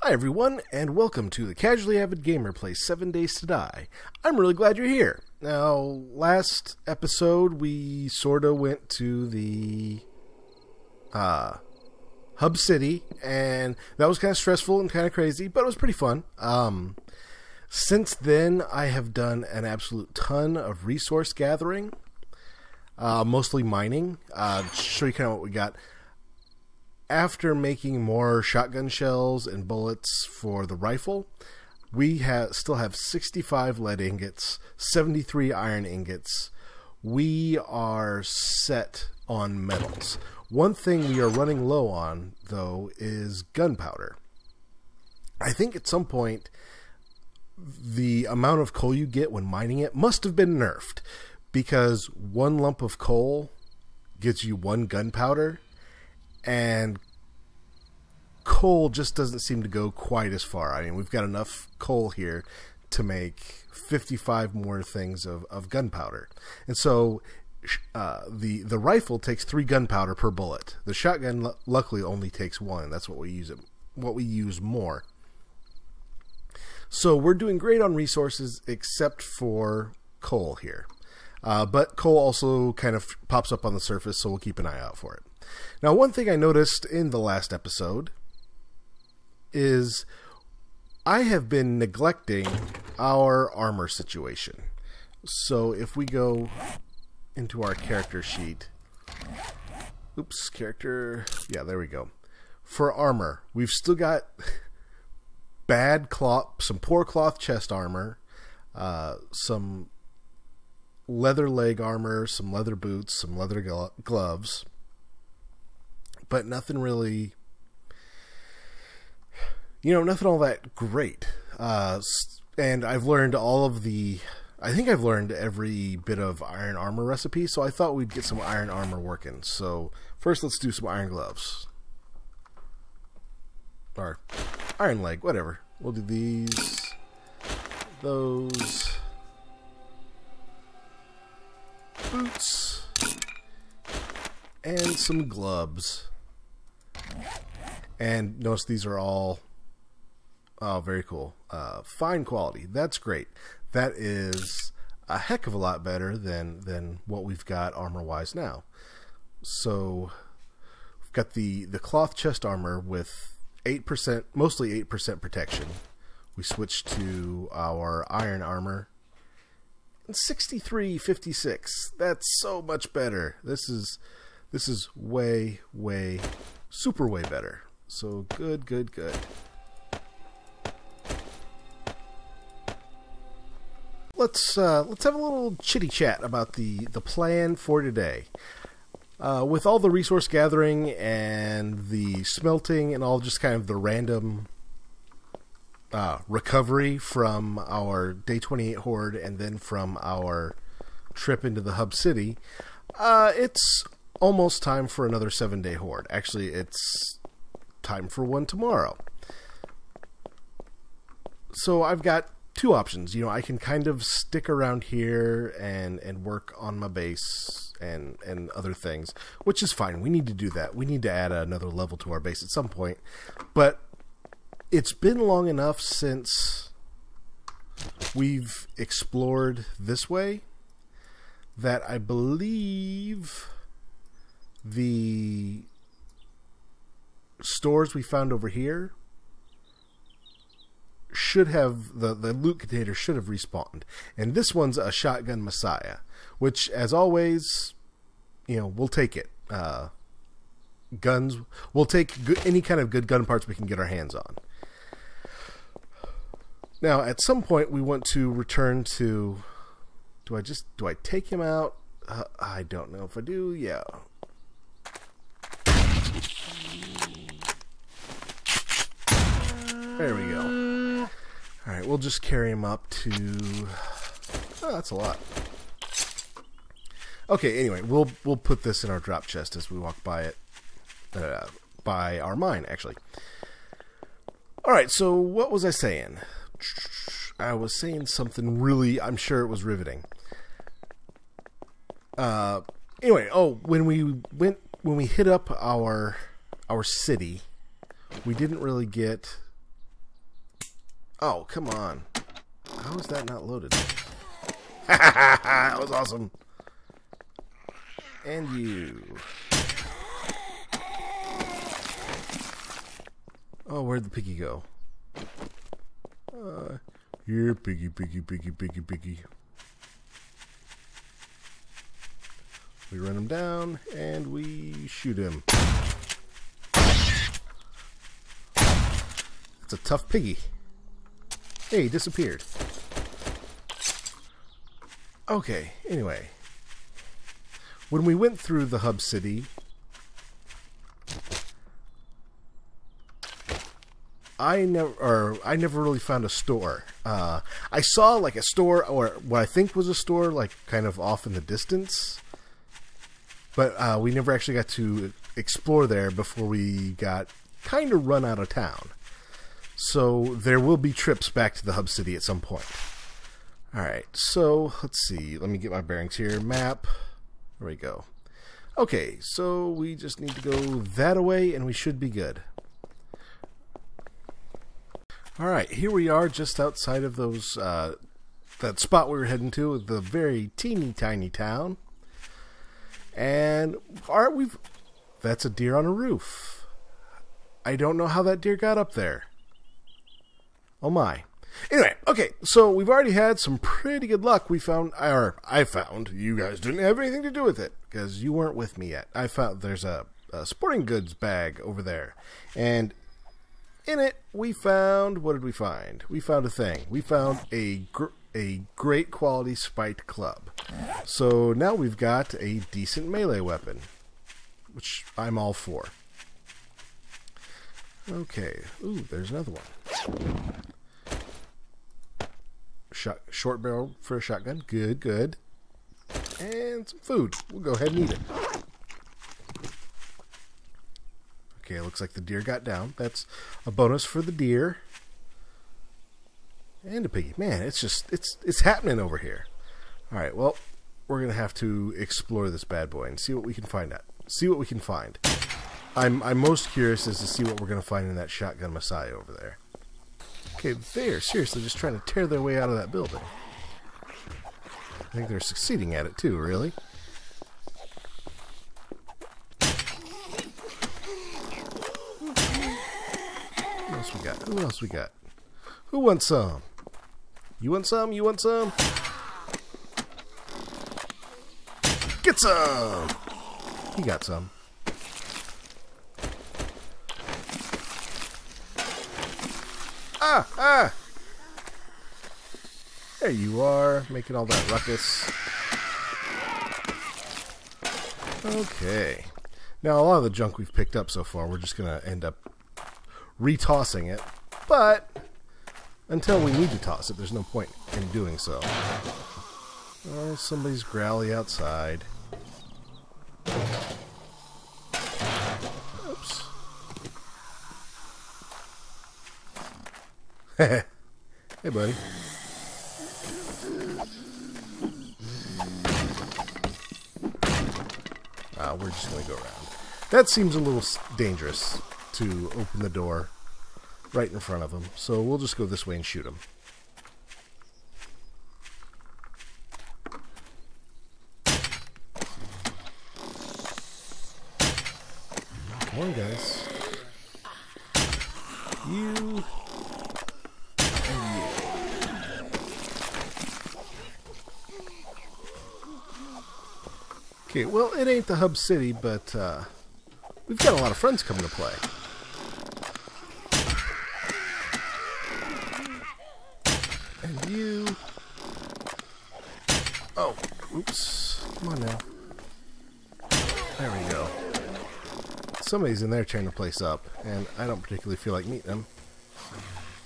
Hi everyone, and welcome to the Casually Avid Gamer Plays 7 Days to Die. I'm really glad you're here. Now, last episode we sorta went to the Hub City, and that was kind of stressful and kind of crazy, but it was pretty fun. Since then, I have done an absolute ton of resource gathering, mostly mining. Show you kind of what we got. After making more shotgun shells and bullets for the rifle, we still have 65 lead ingots, 73 iron ingots. We are set on metals. One thing we are running low on, though, is gunpowder. I think at some point, the amount of coal you get when mining it must have been nerfed, because one lump of coal gives you one gunpowder, and coal just doesn't seem to go quite as far. I mean, we've got enough coal here to make 55 more things of gunpowder. And so the rifle takes 3 gunpowder per bullet. The shotgun luckily only takes 1. That's what we use more. So we're doing great on resources except for coal here. But coal also kind of pops up on the surface, so we'll keep an eye out for it. Now, one thing I noticed in the last episode is I have been neglecting our armor situation. So if we go into our character sheet, character, yeah, there we go. For armor, we've still got bad cloth, some poor cloth chest armor, some leather leg armor, some leather boots, some leather gloves, but nothing really, nothing all that great. And I've learned I think I've learned every bit of iron armor recipe, so I thought we'd get some iron armor working. So first let's do some iron gloves. Or iron leg, whatever. We'll do these, those, boots, and some gloves. And notice these are all, oh, very cool. Fine quality. That's great. That is a heck of a lot better than what we've got armor-wise now. So we've got the cloth chest armor with 8%, mostly 8% protection. We switch to our iron armor. 63.56. That's so much better. This is way, super way better. So good. Let's have a little chitty chat about the plan for today. With all the resource gathering and the smelting and all just kind of the random recovery from our Day 28 horde and then from our trip into the Hub City, it's almost time for another 7-day horde. Actually, it's time for one tomorrow. So I've got 2 options. I can kind of stick around here and work on my base and other things, which is fine. We need to do that. We need to add another level to our base at some point. But it's been long enough since we've explored this way that I believe the stores we found over here should have, the loot container should have respawned. And this one's a shotgun messiah, which, as always, we'll take it. Guns, we'll take any kind of good gun parts we can get our hands on. Now, at some point, we want to return to, do I take him out? I don't know if I do. Yeah. There we go. Alright, we'll just carry him up to... Oh, that's a lot. Okay, anyway, we'll put this in our drop chest as we walk by it. By our mine, actually. Alright, so what was I saying? I was saying something really... I'm sure it was riveting. Anyway, when we hit up our city, we didn't really get Oh, come on. How is that not loaded? That was awesome. And you. Oh, where'd the piggy go? Here, piggy, piggy, piggy, piggy, piggy. We run him down, and we shoot him. It's a tough piggy. Hey, he disappeared. Okay, anyway. When we went through the hub city, I never really found a store. I saw like a store, or what I think was a store, like kind of off in the distance. But we never actually got to explore there before we got kind of run out of town. So there will be trips back to the hub city at some point. Alright, so let's see. Let me get my bearings here. Map. There we go. Okay, so we just need to go that away and we should be good. Alright, here we are just outside of those that spot we were heading to, the very teeny tiny town. And that's a deer on a roof. I don't know how that deer got up there. Oh my. Anyway, okay, so we've already had some pretty good luck. I found, you guys didn't have anything to do with it, because you weren't with me yet. I found there's a sporting goods bag over there. And in it, we found, what did we find? We found a thing. We found a great quality spiked club. So now we've got a decent melee weapon, which I'm all for. Okay. Ooh, there's another one. Short barrel for a shotgun. Good, good. And some food. We'll go ahead and eat it. Okay, looks like the deer got down. That's a bonus for the deer. And a piggy. Man, it's happening over here. Alright, well, we're going to have to explore this bad boy and see what we can find out. See what we can find. I'm most curious as to see what we're going to find in that shotgun Messiah over there. Okay, they're seriously just trying to tear their way out of that building. I think they're succeeding at it too, really. What else we got? Who else we got? Who wants some? You want some? You want some? Get some! He got some. Ah! Ah! There you are, making all that ruckus. Okay. Now, a lot of the junk we've picked up so far, we're just going to end up retossing it. But until we need to toss it, there's no point in doing so. Oh, somebody's growly outside. Oops. Hey, buddy. We're just going to go around. That seems a little dangerous to open the door right in front of him. So we'll just go this way and shoot him. Come on, guys. You. And you. Okay, well, it ain't the hub city, but we've got a lot of friends coming to play. And you. Oh, oops. Come on now. There we go. Somebody's in there tearing the place up, and I don't particularly feel like meeting them.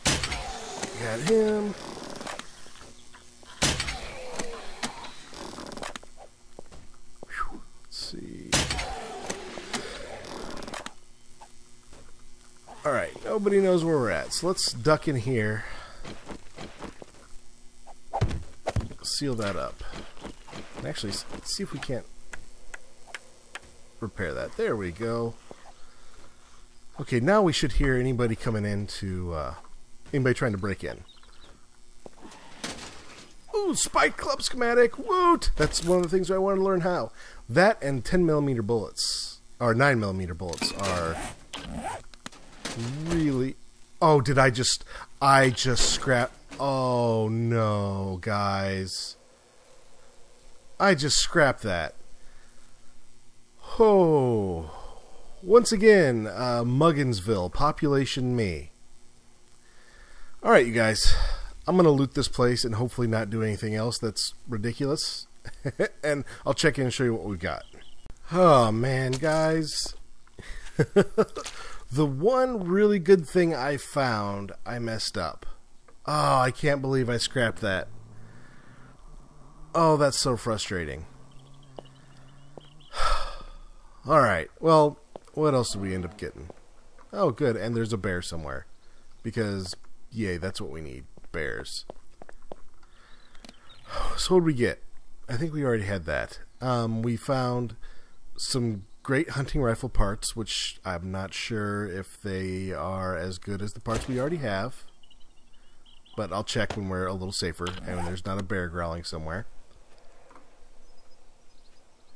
Got him. See. Alright, nobody knows where we're at, so let's duck in here. Seal that up. And actually, see if we can't repair that. There we go. Okay, now we should hear anybody coming in to anybody trying to break in. Ooh, Spike Club schematic. Woot! That's one of the things I wanted to learn how. That and 10mm bullets, or 9mm bullets, are really... Oh, did I just scrap... Oh, no, guys. I just scrapped that. Oh. Once again, Mugginsville, population me. Alright, you guys. I'm going to loot this place and hopefully not do anything else that's ridiculous. And I'll check in and show you what we've got. Oh, man, guys. The one really good thing I found, I messed up. Oh, I can't believe I scrapped that. Oh, that's so frustrating. Alright, well, what else did we end up getting? Oh, good, and there's a bear somewhere. Because, yay, that's what we need. Bears. So what did we get? I think we already had that. We found some great hunting rifle parts, which I'm not sure if they are as good as the parts we already have. But I'll check when we're a little safer and when there's not a bear growling somewhere.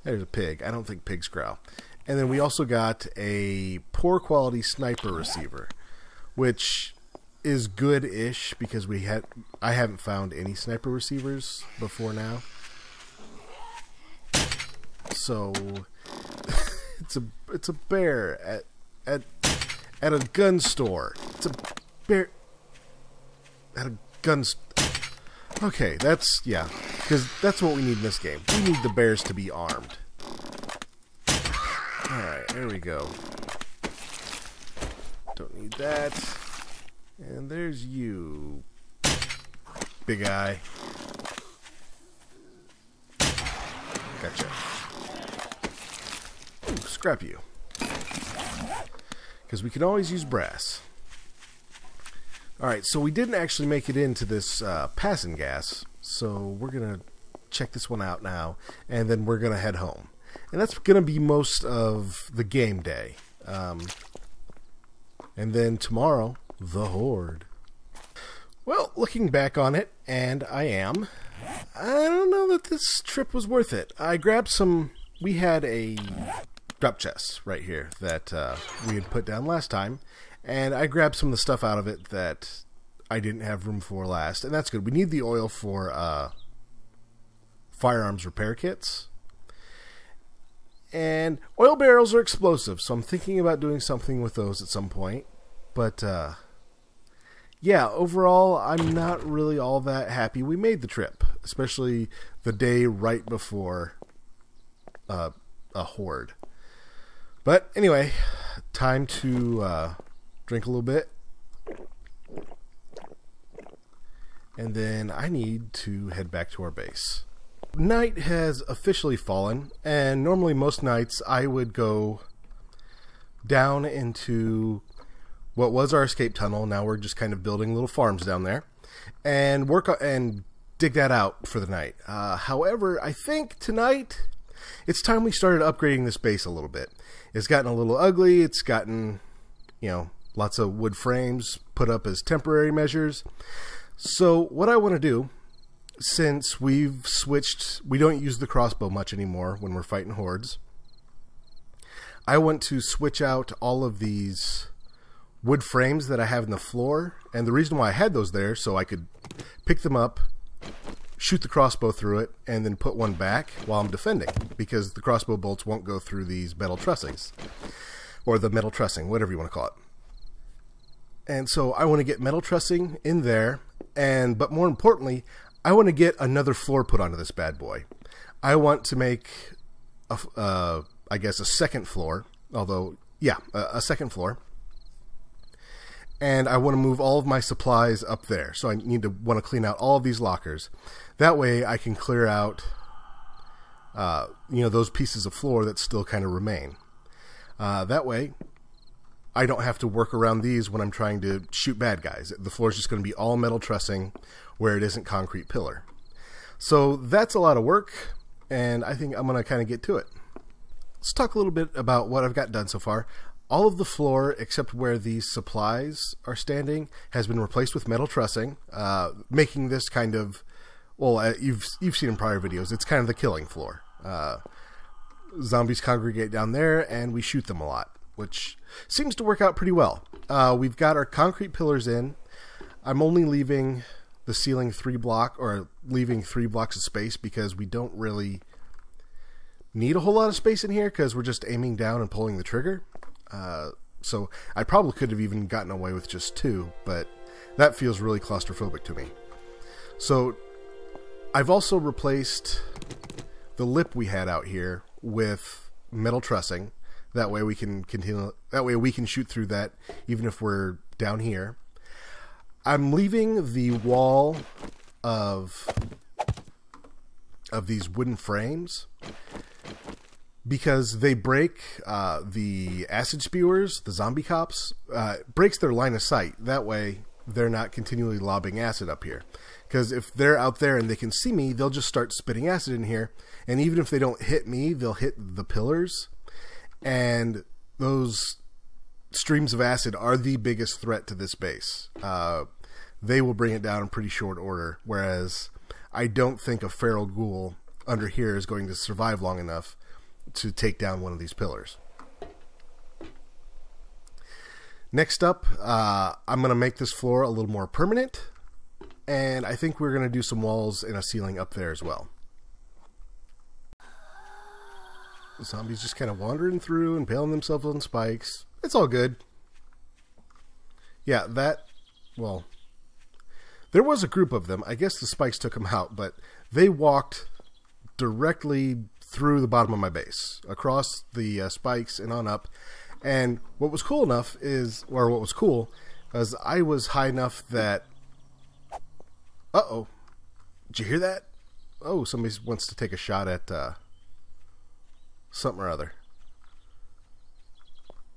There's a pig. I don't think pigs growl. And then we also got a poor quality sniper receiver, which is good-ish because I haven't found any sniper receivers before now. So it's a bear at a gun store. It's a bear at a gun store. Okay, that's, yeah, because that's what we need in this game. We need the bears to be armed. Alright, there we go. Don't need that. And there's you, big eye. Gotcha. Ooh, scrap you. Because we can always use brass. Alright, so we didn't actually make it into this passing gas, so we're going to check this one out now, and then we're going to head home. And that's going to be most of the game day. And then tomorrow, the Horde. Well, looking back on it, and I am, I don't know that this trip was worth it. I grabbed some, we had a drop chest right here that we had put down last time, and I grabbed some of the stuff out of it that I didn't have room for last, and that's good. We need the oil for firearms repair kits. And oil barrels are explosive, so I'm thinking about doing something with those at some point. But, yeah, overall, I'm not really all that happy we made the trip, especially the day right before a horde. But anyway, time to drink a little bit. And then I need to head back to our base. Night has officially fallen, and normally most nights I would go down into what was our escape tunnel. Now we're just kind of building little farms down there and work and dig that out for the night. However, I think tonight it's time we started upgrading this base a little bit. It's gotten a little ugly. It's gotten, lots of wood frames put up as temporary measures. So what I want to do, since we've switched, we don't use the crossbow much anymore when we're fighting hordes, I want to switch out all of these wood frames that I have in the floor. And the reason why I had those there, so I could pick them up, shoot the crossbow through it, and then put one back while I'm defending, because the crossbow bolts won't go through these metal trussings, or the metal trussing, whatever you want to call it. And so I want to get metal trussing in there, but more importantly, I want to get another floor put onto this bad boy. I want to make, I guess, a second floor, although, yeah, a second floor. And I want to move all of my supplies up there. So I want to clean out all of these lockers. That way I can clear out, those pieces of floor that still kind of remain. That way I don't have to work around these when I'm trying to shoot bad guys. The floor is just going to be all metal trussing where it isn't concrete pillar. So that's a lot of work, and I think I'm going to kind of get to it. Let's talk a little bit about what I've got done so far. all of the floor except where these supplies are standing has been replaced with metal trussing, making this kind of, well, you've seen in prior videos, it's kind of the killing floor. Zombies congregate down there, and we shoot them a lot, which seems to work out pretty well. We've got our concrete pillars in. I'm only leaving the ceiling 3 blocks of space because we don't really need a whole lot of space in here because we're just aiming down and pulling the trigger. So I probably could have even gotten away with just 2, but that feels really claustrophobic to me. So I've also replaced the lip we had out here with metal trussing. That way we can continue. That way we can shoot through that even if we're down here. I'm leaving the wall of these wooden frames because they break the acid spewers, the zombie cops, breaks their line of sight. That way they're not continually lobbing acid up here. Because if they're out there and they can see me, they'll just start spitting acid in here. And even if they don't hit me, they'll hit the pillars. And those streams of acid are the biggest threat to this base. They will bring it down in pretty short order. Whereas I don't think a feral ghoul under here is going to survive long enough to take down one of these pillars. Next up, I'm going to make this floor a little more permanent. And I think we're going to do some walls and a ceiling up there as well. The zombies just kind of wandering through, impaling themselves on spikes. It's all good. Yeah, well, there was a group of them. I guess the spikes took them out, but they walked directly through the bottom of my base, across the spikes and on up. And what was cool is I was high enough that... Uh-oh. Did you hear that? Oh, somebody wants to take a shot at something or other.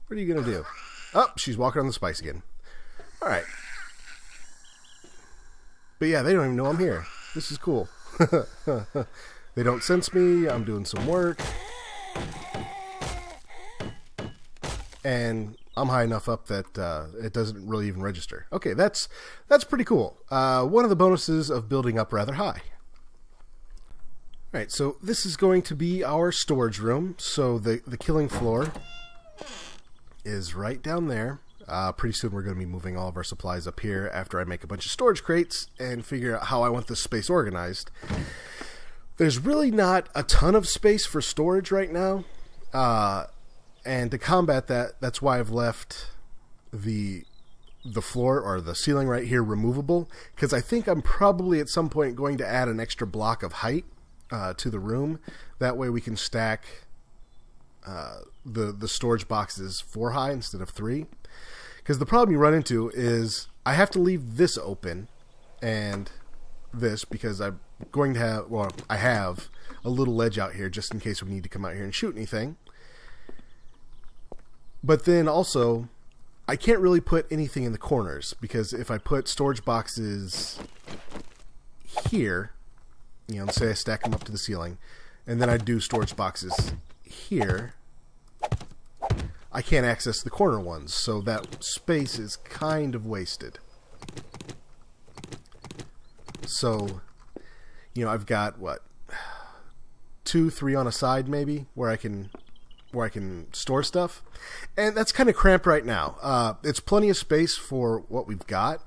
What are you going to do? Oh, she's walking on the spikes again. Alright. But yeah, they don't even know I'm here. This is cool. They don't sense me. I'm doing some work. And I'm high enough up that it doesn't really even register. Okay, that's pretty cool. One of the bonuses of building up rather high. Alright, so this is going to be our storage room. So the killing floor is right down there. Pretty soon we're going to be moving all of our supplies up here after I make a bunch of storage crates and figure out how I want this space organized. There's really not a ton of space for storage right now. And to combat that, that's why I've left the floor or the ceiling right here removable, because I think I'm probably at some point going to add an extra block of height to the room. That way we can stack the storage boxes 4 high instead of 3. Because the problem you run into is I have to leave this open and this because I'm going to have, well, I have a little ledge out here just in case we need to come out here and shoot anything. But then also, I can't really put anything in the corners because if I put storage boxes here, you know, say I stack them up to the ceiling, and then I do storage boxes here, I can't access the corner ones, so that space is kind of wasted. So, you know, I've got, what, 2, 3 on a side maybe, where I can store stuff, and that's kind of cramped right now. It's plenty of space for what we've got,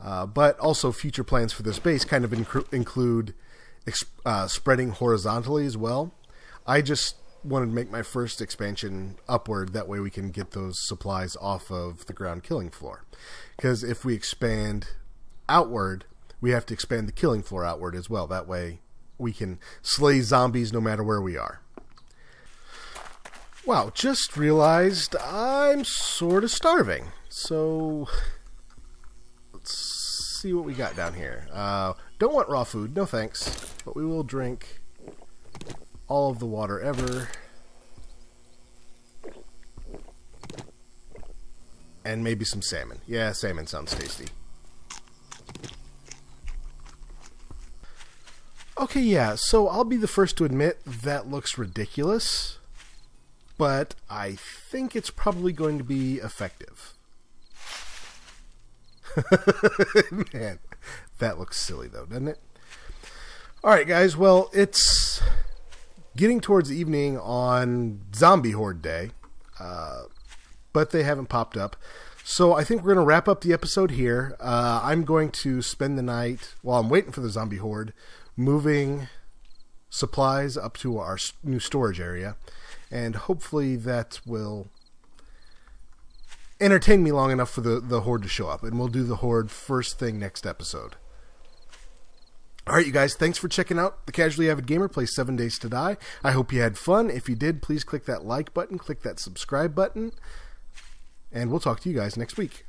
but also future plans for this base kind of include spreading horizontally as well. I just wanted to make my first expansion upward, that way we can get those supplies off of the ground killing floor, because if we expand outward, we have to expand the killing floor outward as well. That way we can slay zombies no matter where we are. Wow, just realized I'm sort of starving. So, let's see what we got down here. Don't want raw food, no thanks. But we will drink all of the water ever. And maybe some salmon. Yeah, salmon sounds tasty. Okay, yeah, so I'll be the first to admit that looks ridiculous. but I think it's probably going to be effective. Man, that looks silly though, doesn't it? Alright guys, well, it's getting towards evening on Zombie Horde Day, but they haven't popped up. So I think we're going to wrap up the episode here. I'm going to spend the night, while I'm waiting for the Zombie Horde, moving supplies up to our new storage area, and hopefully that will entertain me long enough for the Horde to show up, and we'll do the Horde first thing next episode. Alright you guys, thanks for checking out The Casually Avid Gamer Plays 7 Days to Die. I hope you had fun. If you did, please click that like button, click that subscribe button, and we'll talk to you guys next week.